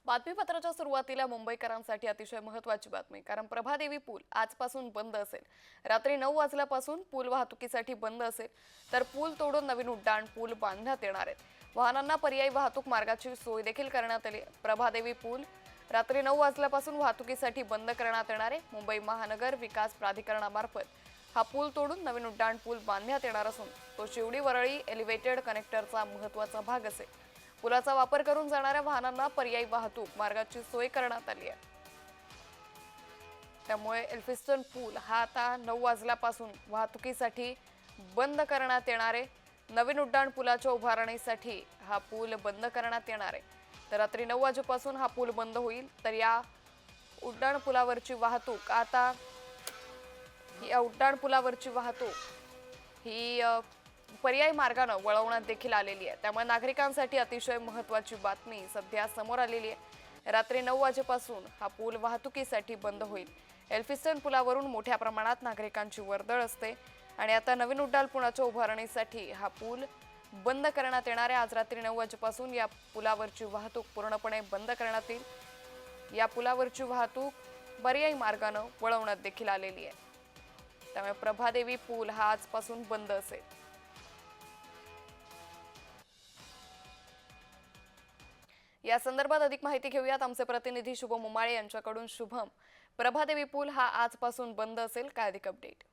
बातमीपत्राच्या सुरुवातीला मुंबईकरांसाठी अतिशय महत्त्वाची बातमी, कारण प्रभादेवी पूल आजपासून बंद असेल। रात्री 9 वाजल्यापासून पूल वाहतुकीसाठी बंद असेल, तर पूल तोडून नवीन उड्डाण पूल बांधण्यात येणार आहेत। वाहनांना पर्यायी वाहतूक मार्गाची सोय देखील करण्यात आली। प्रभादेवी पूल रात्री 9 वाजल्यापासून वाहतुकीसाठी बंद करण्यात येणार आहे। मुंबई महानगर विकास प्राधिकरणामार्फत हा पूल तोडून नवीन उड्डाण पूल बांधण्यात येणार असून तो शिवडी वरळी एलिव्हेटेड कनेक्टरचा महत्त्वाचा भाग असेल। पुलाचा वापर करून जाणाऱ्या वाहनांना पर्यायी वाहतूक मार्गाची सोय करण्यात आली आहे। त्यामुळे एल्फिस्टन पूल हा आता 9 वाजल्यापासून वाहतुकीसाठी बंद करण्यात येणार आहे। नवीन उड्डाण पुलाच्या उभारणीसाठी हा पूल बंद करण्यात येणार आहे। तर रात्री 9 वाजेपासून हा पूल बंद होईल। तर या उड्डाण पुलावरची वाहतूक ही पर्यायी मार्गाने वळवण्यात देखील आलेली आहे। त्यामुळे नागरिकांसाठी अतिशय महत्त्वाची बातमी सध्या समोर आलेली आहे। रात्री 9 वाजेपासून हा पूल वाहतुकीसाठी बंद होईल। एल्फिस्टन पुलावरून मोठ्या प्रमाणात नागरिकांची वर्दळ असते आणि आता नवीन उड्डाण पुलाच्या उभारणीसाठी हा पूल बंद करण्यात येणार आहे। आज रात्री 9 वाजेपासून या पुलावरची वाहतूक पूर्णपणे बंद करण्यात येईल। या पुलावरची वाहतूक पर्यायी मार्गाने वळवण्यात देखील आलेली आहे। त्यामुळे प्रभादेवी पूल हा आजपासून बंद असेल। या संदर्भात अधिक माहिती घेऊयात आमचे प्रतिनिधी शुभम उमाळे यांच्याकडून। शुभम, प्रभादेवी पूल हा आजपासून बंद असेल, काय अधिक अपडेट?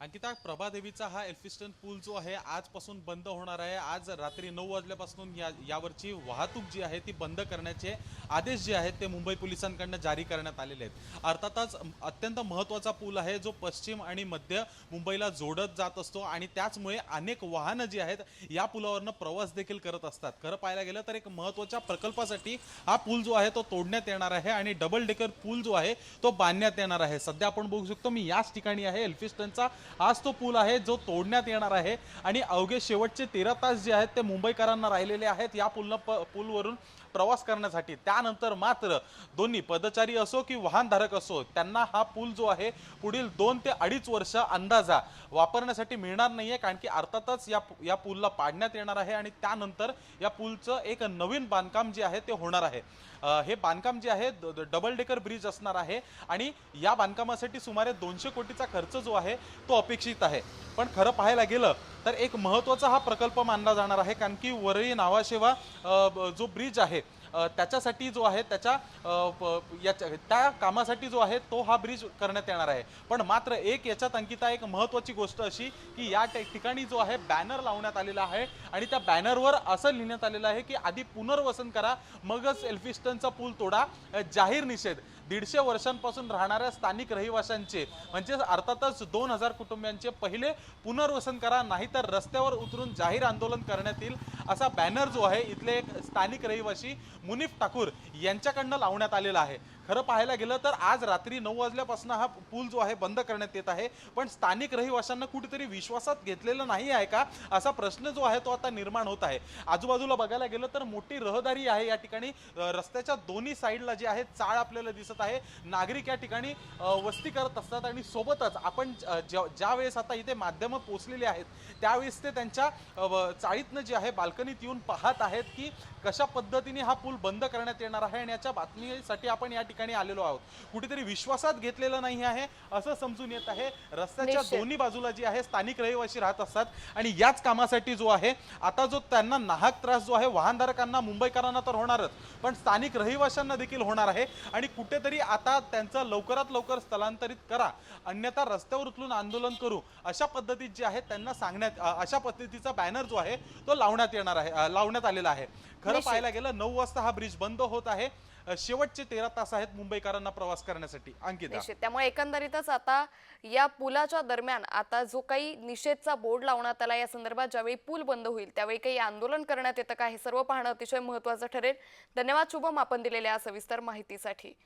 अंकिता, प्रभादेवीचा हा एल्फिस्टन पूल जो आहे आजपासून बंद होणार आहे। आज रात्री 9 वाजल्यापासून यावरची वाहतूक जी आहे ती बंद करण्याचे आदेश जे आहेत ते मुंबई पोलिसांकडून जारी करण्यात आलेले आहेत। अर्थातच अत्यंत महत्त्वाचा पूल आहे जो पश्चिम आणि मध्य मुंबईला जोडत जात असतो आणि त्याचमुळे अनेक वाहनं जी आहेत या पुलावरनं प्रवास देखील करत असतात। खरं पाहायला गेलं तर एक महत्त्वाच्या प्रकल्पासाठी हा पूल जो आहे तो तोडण्यात येणार आहे आणि डबल डेकर पूल जो आहे तो बांधण्यात येणार आहे। सध्या आपण बघू शकतो, मी याच ठिकाणी आहे। एल्फिस्टनचा आज तो पूल आहे जो तोडण्यात येणार आहे आणि अवघे शेवटचे 13 तास जे आहेत ते मुंबईकरांना राहिलेले आहेत या पूलवरून प्रवास करण्यासाठी। त्यानंतर मात्र दोन्ही पदचारी असो की वाहनधारक असो त्यांना हा पूल जो आहे पुढील 2 ते 2.5 वर्ष अंदाजा वापरण्यासाठी मिळणार नाहीये, कारण की अर्थातच या पूलला पाडण्यात येणार आहे आणि त्यानंतर या पूलचं एक नवीन बांधकाम जे आहे ते होणार आहे। हे बांधकाम जे आहे डबल डेकर ब्रिज असणार आहे आणि या बांधकामासाठी सुमारे 200 कोटीचा खर्च जो आहे तो अपेक्षित आहे। पण खरं पाहायला गेलं तर एक महत्त्वाचा हा प्रकल्प मानला जाणार आहे, कारण की वरळी नावाशेवा जो ब्रिज आहे त्याच्यासाठी जो आहे त्या कामासाठी जो आहे तो हा ब्रिज करण्यात येणार आहे। पण मात्र याच्यात अंकिता एक महत्त्वाची गोष्ट अशी की या ठिकाणी जो आहे बॅनर लावण्यात आलेला आहे आणि त्या बॅनरवर असं लिहिण्यात आलेलं आहे की आधी पुनर्वसन करा मगच एल्फिस्टनचा पूल तोडा। जाहीर निषेध 150 वर्षांपासून राहणाऱ्या स्थानिक रहिवाशांचे म्हणजे अर्थातच 2000 कुटुंबियांचे पहिले पुनर्वसन करा, नाहीतर रस्त्यावर उतरून जाहीर आंदोलन करण्यात येईल असा बॅनर जो आहे इथले एक स्थानिक रहिवासी मुनीफ ठाकूर यांच्याकडनं लावण्यात आलेला आहे। खरं पाहायला गेलं तर आज रात्री 9 वाजल्यापासून हा पूल जो आहे बंद करण्यात येत आहे, पण स्थानिक रहिवाशांना कुठेतरी विश्वासात घेतलेलं नाही आहे का असा प्रश्न जो आहे तो आता निर्माण होत आहे। आजूबाजूला बघायला गेलं तर मोठी रहदारी आहे या ठिकाणी। रस्त्याच्या दोन्ही साईडला जे आहे चाळ आपल्याला दिसत आहे। नागरिक या ठिकाणी वस्ती करत असतात आणि सोबतच आपण ज्या वेळेस आता इथे माध्यम पोहोचलेले आहेत त्यावेळेस ते त्यांच्या चाळीतनं जे आहे बाल्कनीत येऊन पाहत आहेत की कशा पद्धतीने हा पूल बंद करण्यात येणार आहे आणि याच्या बातमीसाठी आपण या ठिकाणी आलेलो आहोत। कुठेतरी विश्वासात घेतलेलं नाही आहे असं समजून येत आहे। रस्त्याच्या दोन्ही बाजूला जी आहे स्थानिक रहिवासी राहत असतात आणि याच कामासाठी जो आहे आता जो त्यांना नाहक त्रास जो आहे वाहनधारकांना मुंबईकरांना तर होणारच, पण स्थानिक रहिवाशांना देखील होणार आहे आणि कुठेतरी आता त्यांचं लवकरात लवकर स्थलांतरित करा, अन्यथा रस्त्यावर उतरून आंदोलन करू अशा पद्धतीत जे आहे त्यांना सांगण्यात अशा पद्धतीचा बॅनर जो आहे तो लावण्यात आलेला आहे। खरं पाहायला गेलं 9 वाजता हा ब्रिज बंद होत आहे। शेवटचे 13 तास आहेत मुंबईकरांना प्रवास करण्यासाठी। अंकिता, त्यामुळे एकंदरीतच आता या पुलाच्या दरम्यान आता जो काही निषेधचा बोर्ड लावण्यात आला या संदर्भात ज्यावेळी पूल बंद होईल त्यावेळी काही आंदोलन करण्यात येतं का हे सर्व पाहणं अतिशय महत्त्वाचं ठरेल। धन्यवाद शुभम, आपण दिलेल्या सविस्तर माहितीसाठी।